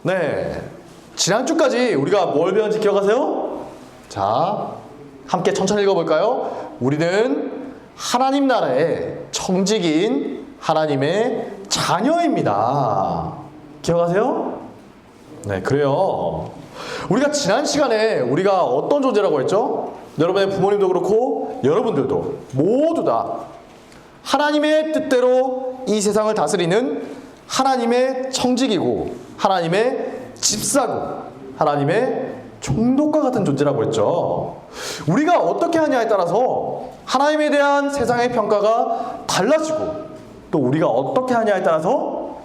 네, 지난주까지 우리가 뭘 배웠는지 기억하세요? 자, 함께 천천히 읽어볼까요? 우리는 하나님 나라의 청직인 하나님의 자녀입니다. 기억하세요? 네, 그래요. 우리가 지난 시간에 우리가 어떤 존재라고 했죠? 여러분의 부모님도 그렇고 여러분들도 모두 다 하나님의 뜻대로 이 세상을 다스리는 하나님의 청직이고 하나님의 집사고 하나님의 총독과 같은 존재라고 했죠. 우리가 어떻게 하냐에 따라서 하나님에 대한 세상의 평가가 달라지고 또 우리가 어떻게 하냐에 따라서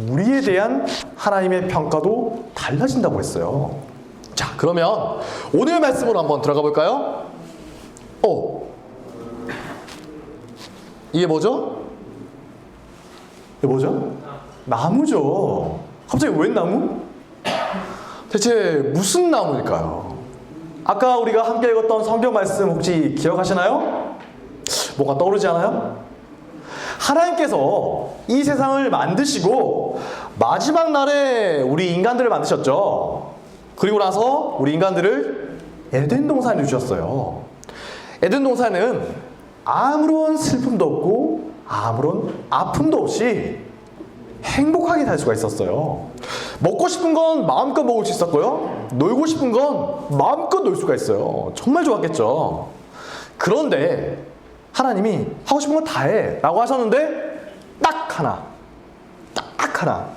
우리에 대한 하나님의 평가도 달라진다고 했어요. 자, 그러면 오늘 말씀으로 한번 들어가 볼까요? 이게 뭐죠? 이게 뭐죠? 나무죠. 갑자기 웬 나무? 대체 무슨 나무일까요? 아까 우리가 함께 읽었던 성경 말씀 혹시 기억하시나요? 뭔가 떠오르지 않아요? 하나님께서 이 세상을 만드시고 마지막 날에 우리 인간들을 만드셨죠. 그리고 나서 우리 인간들을 에덴 동산에 주셨어요. 에덴 동산은 아무런 슬픔도 없고 아무런 아픔도 없이 행복하게 살 수가 있었어요. 먹고 싶은 건 마음껏 먹을 수 있었고요. 놀고 싶은 건 마음껏 놀 수가 있어요. 정말 좋았겠죠. 그런데 하나님이 하고 싶은 건 다 해 라고 하셨는데 딱 하나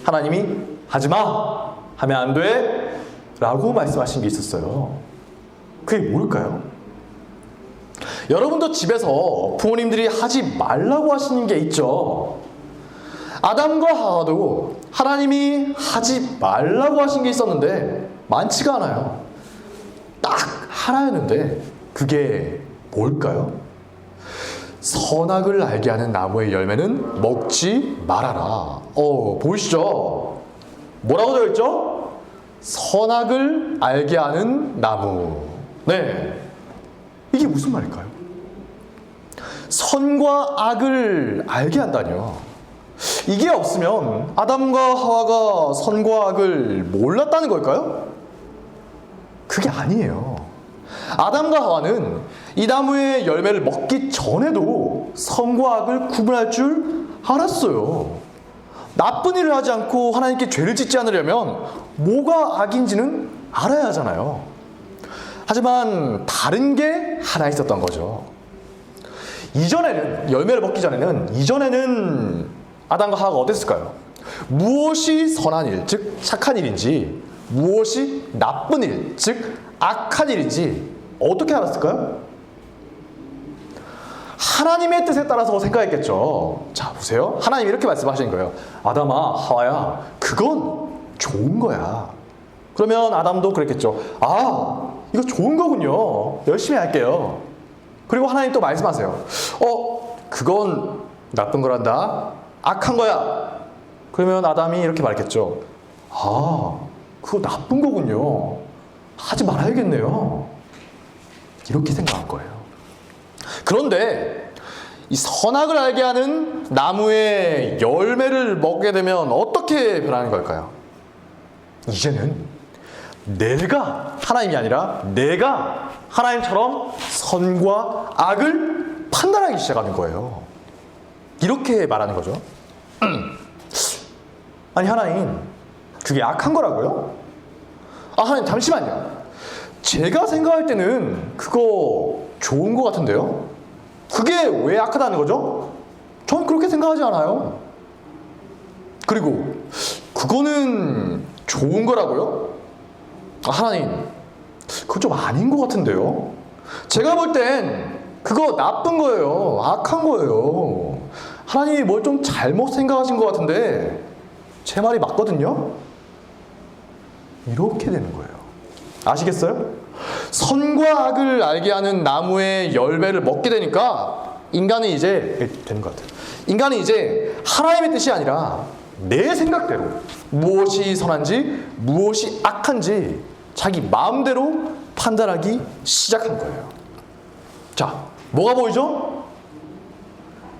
하나님이 하지마 하면 안 돼 라고 말씀하신 게 있었어요. 그게 뭘까요? 여러분도 집에서 부모님들이 하지 말라고 하시는 게 있죠. 아담과 하와도 하나님이 하지 말라고 하신 게 있었는데 많지가 않아요. 딱 하나였는데 그게 뭘까요? 선악을 알게 하는 나무의 열매는 먹지 말아라. 보이시죠? 뭐라고 되어 있죠? 선악을 알게 하는 나무. 네, 이게 무슨 말일까요? 선과 악을 알게 한다니요. 이게 없으면 아담과 하와가 선과 악을 몰랐다는 걸까요? 그게 아니에요. 아담과 하와는 이 나무의 열매를 먹기 전에도 선과 악을 구분할 줄 알았어요. 나쁜 일을 하지 않고 하나님께 죄를 짓지 않으려면 뭐가 악인지는 알아야 하잖아요. 하지만 다른 게 하나 있었던 거죠. 이전에는, 열매를 먹기 전에는, 이전에는 아담과 하와가 어땠을까요? 무엇이 선한 일, 즉 착한 일인지, 무엇이 나쁜 일, 즉 악한 일인지 어떻게 알았을까요? 하나님의 뜻에 따라서 생각했겠죠. 자, 보세요. 하나님이 이렇게 말씀하시는 거예요. 아담아, 하와야, 그건 좋은 거야. 그러면 아담도 그랬겠죠. 아, 이거 좋은 거군요. 열심히 할게요. 그리고 하나님 또 말씀하세요. 그건 나쁜 거란다. 악한 거야. 그러면 아담이 이렇게 말했겠죠. 아, 그거 나쁜 거군요. 하지 말아야겠네요. 이렇게 생각한 거예요. 그런데 이 선악을 알게 하는 나무의 열매를 먹게 되면 어떻게 변하는 걸까요? 이제는 내가 하나님이 아니라 내가 하나님처럼 선과 악을 판단하기 시작하는 거예요. 이렇게 말하는 거죠. 아니, 하나님, 그게 악한 거라고요? 하나님, 잠시만요. 제가 생각할 때는 그거 좋은 거 같은데요? 그게 왜 악하다는 거죠? 전 그렇게 생각하지 않아요. 그리고 그거는 좋은 거라고요? 하나님, 그거 좀 아닌 것 같은데요? 제가 볼 땐 그거 나쁜 거예요. 악한 거예요. 하나님이 뭘 좀 잘못 생각하신 것 같은데 제 말이 맞거든요? 이렇게 되는 거예요. 아시겠어요? 선과 악을 알게 하는 나무의 열매를 먹게 되니까 인간은 이제 되는 것 같아요. 인간은 이제 하나님의 뜻이 아니라 내 생각대로 무엇이 선한지 무엇이 악한지 자기 마음대로 판단하기 시작한 거예요. 자, 뭐가 보이죠?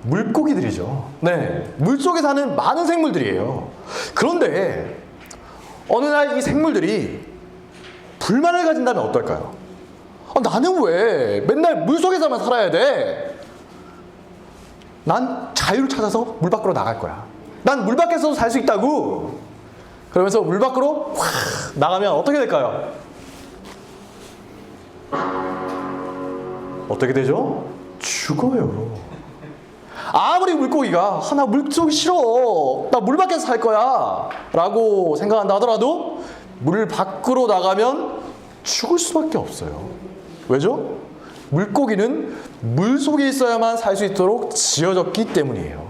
물고기들이죠. 네, 물속에 사는 많은 생물들이에요. 그런데 어느 날 이 생물들이 불만을 가진다면 어떨까요? 나는 왜 맨날 물속에서만 살아야 돼? 난 자유를 찾아서 물 밖으로 나갈 거야. 난 물 밖에서도 살 수 있다고. 그러면서 물 밖으로 확 나가면 어떻게 될까요? 어떻게 되죠? 죽어요. 아무리 물고기가 나 물속이 싫어, 나 물 밖에서 살 거야 라고 생각한다 하더라도 물 밖으로 나가면 죽을 수밖에 없어요. 왜죠? 물고기는 물 속에 있어야만 살 수 있도록 지어졌기 때문이에요.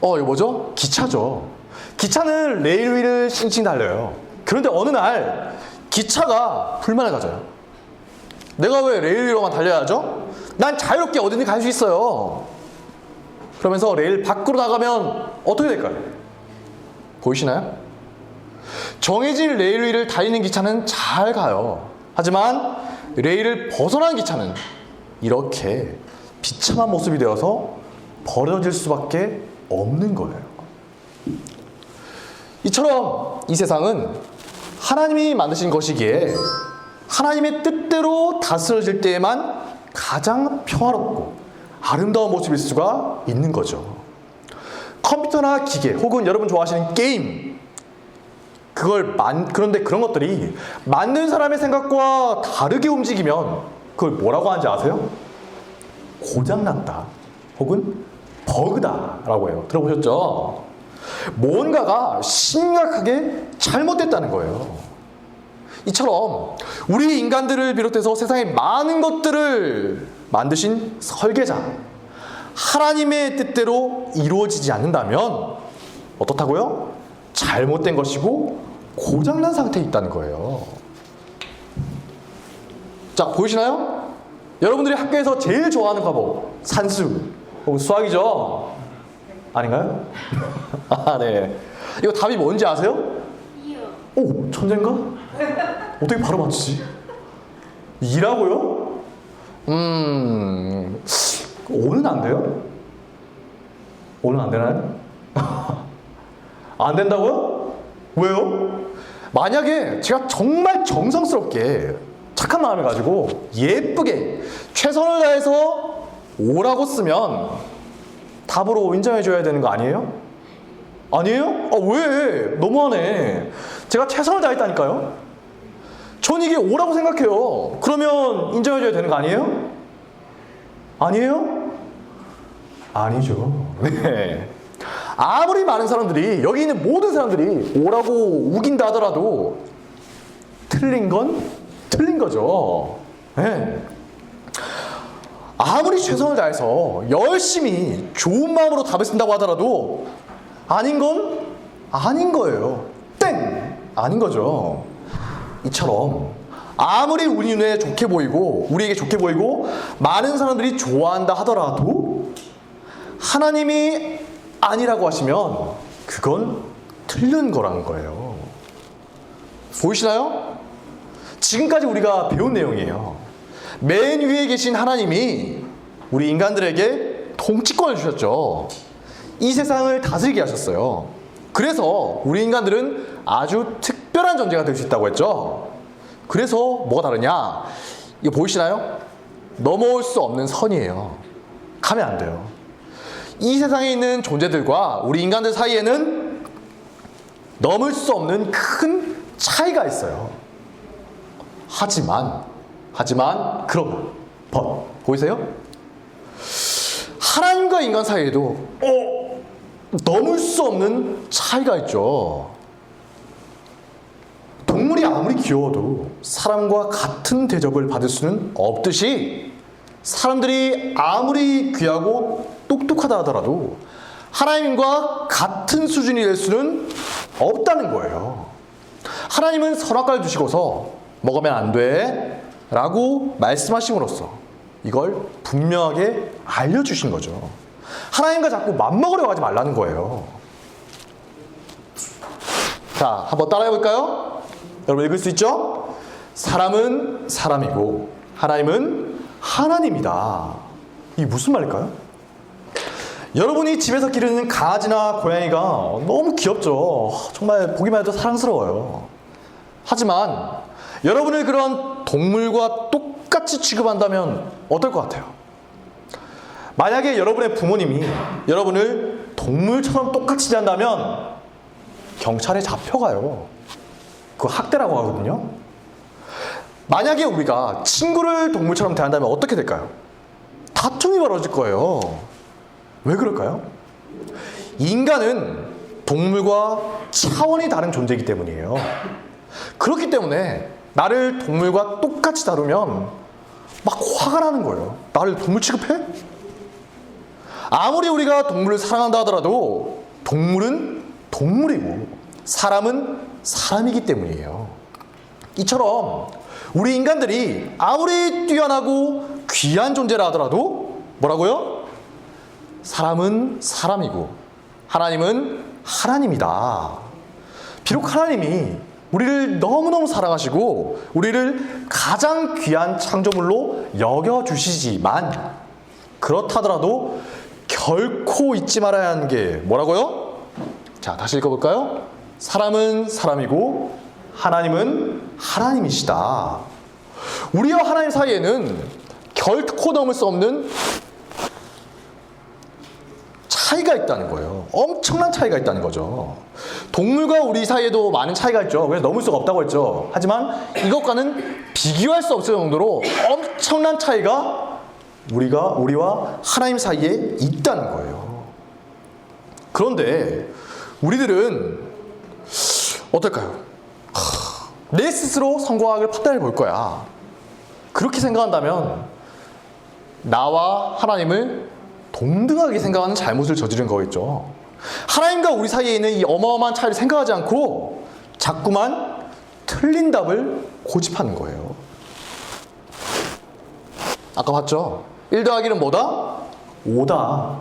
이거 뭐죠? 기차죠. 기차는 레일 위를 싱싱 달려요. 그런데 어느 날 기차가 불만을 가져요. 내가 왜 레일 위로만 달려야죠? 난 자유롭게 어디든 갈 수 있어요. 그러면서 레일 밖으로 나가면 어떻게 될까요? 보이시나요? 정해진 레일 위를 달리는 기차는 잘 가요. 하지만 레일을 벗어난 기차는 이렇게 비참한 모습이 되어서 버려질 수밖에 없는 거예요. 이처럼 이 세상은 하나님이 만드신 것이기에 하나님의 뜻대로 다스려질 때에만 가장 평화롭고 아름다운 모습일 수가 있는 거죠. 컴퓨터나 기계 혹은 여러분 좋아하시는 게임, 그런데 그런 것들이 만든 사람의 생각과 다르게 움직이면 그걸 뭐라고 하는지 아세요? 고장났다 혹은 버그다 라고 해요. 들어보셨죠? 뭔가가 심각하게 잘못됐다는 거예요. 이처럼 우리 인간들을 비롯해서 세상의 많은 것들을 만드신 설계자 하나님의 뜻대로 이루어지지 않는다면 어떻다고요? 잘못된 것이고 고장난 상태에 있다는 거예요. 자, 보이시나요? 여러분들이 학교에서 제일 좋아하는 과목 산수 혹은 수학이죠? 아닌가요? 네. 이거 답이 뭔지 아세요? 오, 천재인가? 어떻게 바로 맞추지? 2라고요? 5는 안 돼요? 5는 안 되나요? 안 된다고요? 왜요? 만약에 제가 정말 정성스럽게 착한 마음을 가지고 예쁘게 최선을 다해서 5라고 쓰면 답으로 인정해줘야 되는 거 아니에요? 아니에요? 왜? 너무하네. 제가 최선을 다했다니까요? 전 이게 5라고 생각해요. 그러면 인정해줘야 되는 거 아니에요? 아니에요? 아니죠. 네. 아무리 많은 사람들이, 여기 있는 모든 사람들이 5라고 우긴다 하더라도 틀린 건 틀린 거죠. 네. 아무리 최선을 다해서 열심히 좋은 마음으로 답을 쓴다고 하더라도 아닌 건 아닌 거예요. 땡! 아닌 거죠. 이처럼 아무리 우리 눈에 좋게 보이고 우리에게 좋게 보이고 많은 사람들이 좋아한다 하더라도 하나님이 아니라고 하시면 그건 틀린 거라는 거예요. 보이시나요? 지금까지 우리가 배운 내용이에요. 맨 위에 계신 하나님이 우리 인간들에게 통치권을 주셨죠. 이 세상을 다스리게 하셨어요. 그래서 우리 인간들은 아주 특별한 존재가 될 수 있다고 했죠. 그래서 뭐가 다르냐? 이거 보이시나요? 넘어올 수 없는 선이에요. 가면 안 돼요. 이 세상에 있는 존재들과 우리 인간들 사이에는 넘을 수 없는 큰 차이가 있어요. 하지만 그러나 보이세요? 하나님과 인간 사이에도 넘을 수 없는 차이가 있죠. 동물이 아무리 귀여워도 사람과 같은 대접을 받을 수는 없듯이 사람들이 아무리 귀하고 똑똑하다 하더라도 하나님과 같은 수준이 될 수는 없다는 거예요. 하나님은 선악과를 주시고서 먹으면 안 돼 라고 말씀하심으로써 이걸 분명하게 알려주신 거죠. 하나님과 자꾸 맘먹으려고 하지 말라는 거예요. 자, 한번 따라해 볼까요? 여러분 읽을 수 있죠? 사람은 사람이고 하나님은 하나님이다. 이게 무슨 말일까요? 여러분이 집에서 기르는 강아지나 고양이가 너무 귀엽죠. 정말 보기만 해도 사랑스러워요. 하지만 여러분을 그런 동물과 똑같이 취급한다면 어떨 것 같아요? 만약에 여러분의 부모님이 여러분을 동물처럼 똑같이 대한다면 경찰에 잡혀가요. 그거 학대라고 하거든요. 만약에 우리가 친구를 동물처럼 대한다면 어떻게 될까요? 다툼이 벌어질 거예요. 왜 그럴까요? 인간은 동물과 차원이 다른 존재이기 때문이에요. 그렇기 때문에 나를 동물과 똑같이 다루면 막 화가 나는 거예요. 나를 동물 취급해? 아무리 우리가 동물을 사랑한다 하더라도 동물은 동물이고 사람은 사람이기 때문이에요. 이처럼 우리 인간들이 아무리 뛰어나고 귀한 존재라 하더라도 뭐라고요? 사람은 사람이고 하나님은 하나님이다. 비록 하나님이 우리를 너무너무 사랑하시고 우리를 가장 귀한 창조물로 여겨주시지만 그렇다더라도 결코 잊지 말아야 하는 게 뭐라고요? 자, 다시 읽어볼까요? 사람은 사람이고 하나님은 하나님이시다. 우리와 하나님 사이에는 결코 넘을 수 없는 차이가 있다는 거예요. 엄청난 차이가 있다는 거죠. 동물과 우리 사이에도 많은 차이가 있죠. 그래서 넘을 수가 없다고 했죠. 하지만 이것과는 비교할 수 없을 정도로 엄청난 차이가 우리와 하나님 사이에 있다는 거예요. 그런데 우리들은 어떨까요? 내 스스로 성공학을 판단해 볼 거야. 그렇게 생각한다면 나와 하나님을 동등하게 생각하는 잘못을 저지른 거겠죠. 하나님과 우리 사이에 있는 이 어마어마한 차이를 생각하지 않고 자꾸만 틀린 답을 고집하는 거예요. 아까 봤죠? 1 더하기는 뭐다? 5다.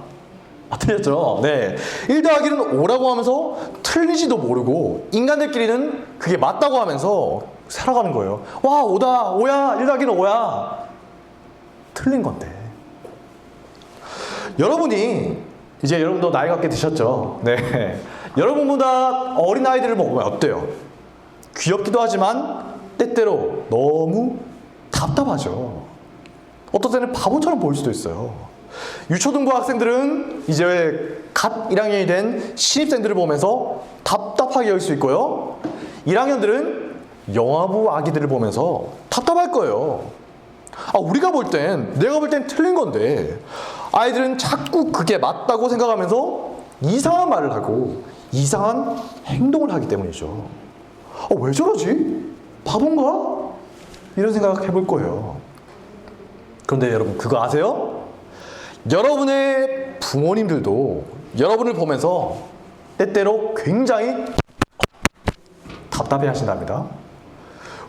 틀렸죠? 네. 1 더하기는 5라고 하면서 틀리지도 모르고 인간들끼리는 그게 맞다고 하면서 살아가는 거예요. 와, 5다. 5야. 1 더하기는 5야. 틀린 건데. 여러분도 나이가 꽤 드셨죠? 네. 여러분보다 어린 아이들을 보면 어때요? 귀엽기도 하지만 때때로 너무 답답하죠. 어떤 때는 바보처럼 보일 수도 있어요. 유초등부 학생들은 이제 갓 1학년이 된 신입생들을 보면서 답답하게 여길 수 있고요. 1학년들은 영아부 아기들을 보면서 답답할 거예요. 내가 볼 땐 틀린 건데 아이들은 자꾸 그게 맞다고 생각하면서 이상한 말을 하고 이상한 행동을 하기 때문이죠. 왜 저러지? 바본가? 이런 생각 해볼 거예요. 그런데 여러분 그거 아세요? 여러분의 부모님들도 여러분을 보면서 때때로 굉장히 답답해 하신답니다.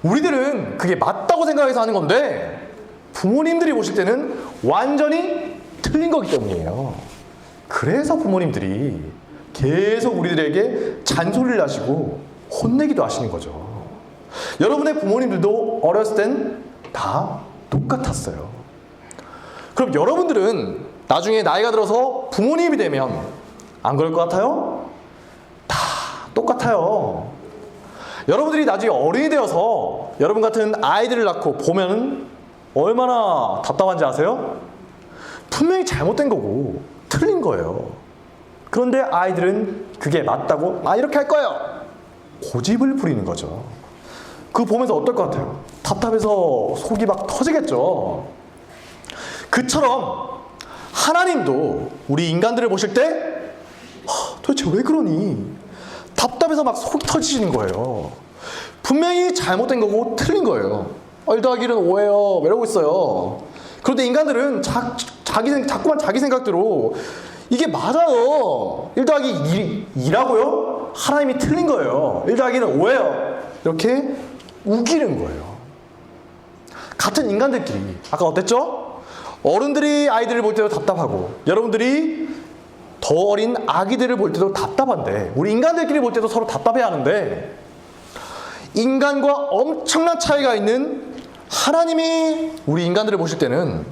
우리들은 그게 맞다고 생각해서 하는 건데 부모님들이 보실 때는 완전히 틀린 거기 때문이에요. 그래서 부모님들이 계속 우리들에게 잔소리를 하시고 혼내기도 하시는 거죠. 여러분의 부모님들도 어렸을 땐 다 똑같았어요. 그럼 여러분들은 나중에 나이가 들어서 부모님이 되면 안 그럴 것 같아요? 다 똑같아요. 여러분들이 나중에 어른이 되어서 여러분 같은 아이들을 낳고 보면 얼마나 답답한지 아세요? 분명히 잘못된 거고 틀린 거예요. 그런데 아이들은 그게 맞다고 이렇게 할 거예요. 고집을 부리는 거죠. 그거 보면서 어떨 것 같아요? 답답해서 속이 막 터지겠죠. 그처럼 하나님도 우리 인간들을 보실 때 도대체 왜 그러니? 답답해서 막 속이 터지시는 거예요. 분명히 잘못된 거고 틀린 거예요. 1 더하기는 5예요. 이러고 있어요. 그런데 인간들은 자꾸만 자기 생각대로 이게 맞아요. 1 더하기 2라고요? 하나님이 틀린 거예요. 1 더하기는 5예요. 이렇게 우기는 거예요. 같은 인간들끼리. 아까 어땠죠? 어른들이 아이들을 볼 때도 답답하고 여러분들이 더 어린 아기들을 볼 때도 답답한데 우리 인간들끼리 볼 때도 서로 답답해하는데 인간과 엄청난 차이가 있는 하나님이 우리 인간들을 보실 때는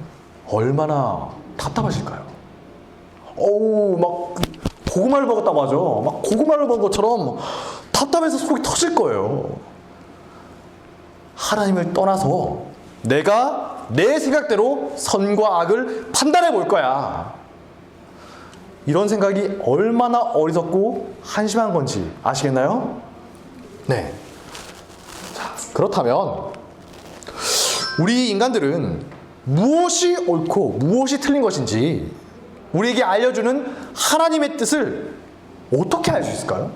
얼마나 답답하실까요? 어우, 막 고구마를 먹었다고 하죠. 막 고구마를 먹은 것처럼 답답해서 속이 터질 거예요. 하나님을 떠나서 내가 내 생각대로 선과 악을 판단해 볼 거야. 이런 생각이 얼마나 어리석고 한심한 건지 아시겠나요? 네. 자, 그렇다면 우리 인간들은 무엇이 옳고 무엇이 틀린 것인지 우리에게 알려주는 하나님의 뜻을 어떻게 알 수 있을까요?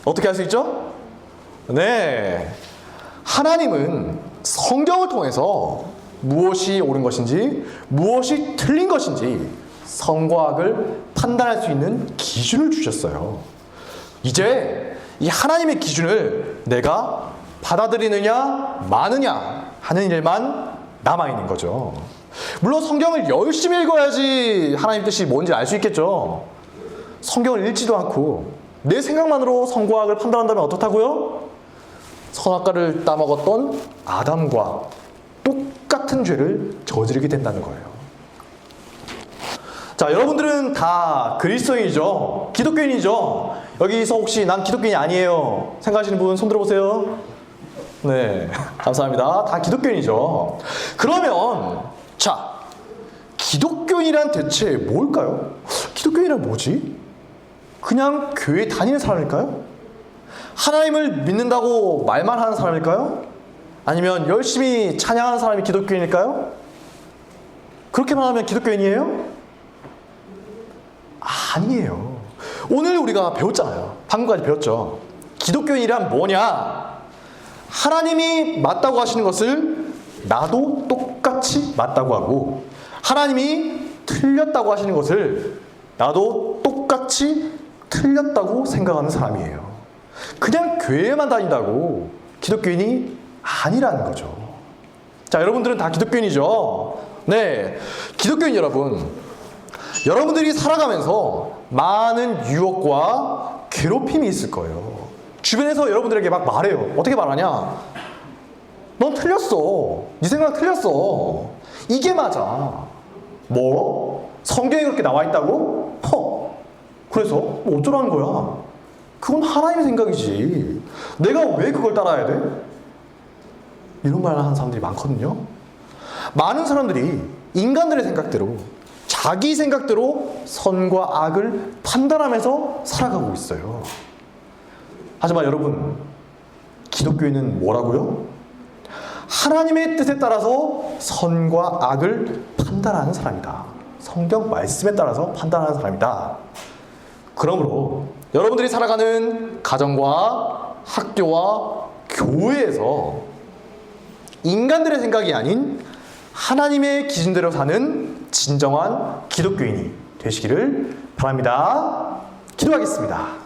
어떻게 알 수 있죠? 네. 하나님은 성경을 통해서 무엇이 옳은 것인지 무엇이 틀린 것인지 선과 악을 판단할 수 있는 기준을 주셨어요. 이제 이 하나님의 기준을 내가 받아들이느냐 마느냐 하는 일만 남아있는 거죠. 물론 성경을 열심히 읽어야지 하나님 뜻이 뭔지 알 수 있겠죠. 성경을 읽지도 않고 내 생각만으로 선과 악을 판단한다면 어떻다고요? 선악과를 따먹었던 아담과 똑같은 죄를 저지르게 된다는 거예요. 자, 여러분들은 다 그리스도인이죠. 기독교인이죠. 여기서 혹시 난 기독교인이 아니에요 생각하시는 분 손 들어보세요. 네, 감사합니다. 다 기독교인이죠. 그러면 자, 기독교인이란 대체 뭘까요? 기독교인이란 뭐지? 그냥 교회 다니는 사람일까요? 하나님을 믿는다고 말만 하는 사람일까요? 아니면 열심히 찬양하는 사람이 기독교인일까요? 그렇게만 하면 기독교인이에요? 아니에요. 오늘 우리가 배웠잖아요. 방금까지 배웠죠. 기독교인이란 뭐냐? 하나님이 맞다고 하시는 것을 나도 똑같이 맞다고 하고, 하나님이 틀렸다고 하시는 것을 나도 똑같이 틀렸다고 생각하는 사람이에요. 그냥 교회에만 다닌다고 기독교인이 아니라는 거죠. 자, 여러분들은 다 기독교인이죠? 네, 기독교인 여러분, 여러분들이 살아가면서 많은 유혹과 괴롭힘이 있을 거예요. 주변에서 여러분들에게 막 말해요. 어떻게 말하냐? 넌 틀렸어. 네 생각 틀렸어. 이게 맞아. 뭐? 성경에 그렇게 나와 있다고? 그래서 뭐 어쩌라는 거야? 그건 하나님의 생각이지. 내가 왜 그걸 따라야 돼? 이런 말을 하는 사람들이 많거든요. 많은 사람들이 인간들의 생각대로, 자기 생각대로 선과 악을 판단하면서 살아가고 있어요. 하지만 여러분, 기독교인은 뭐라고요? 하나님의 뜻에 따라서 선과 악을 판단하는 사람이다. 성경 말씀에 따라서 판단하는 사람이다. 그러므로 여러분들이 살아가는 가정과 학교와 교회에서 인간들의 생각이 아닌 하나님의 기준대로 사는 진정한 기독교인이 되시기를 바랍니다. 기도하겠습니다.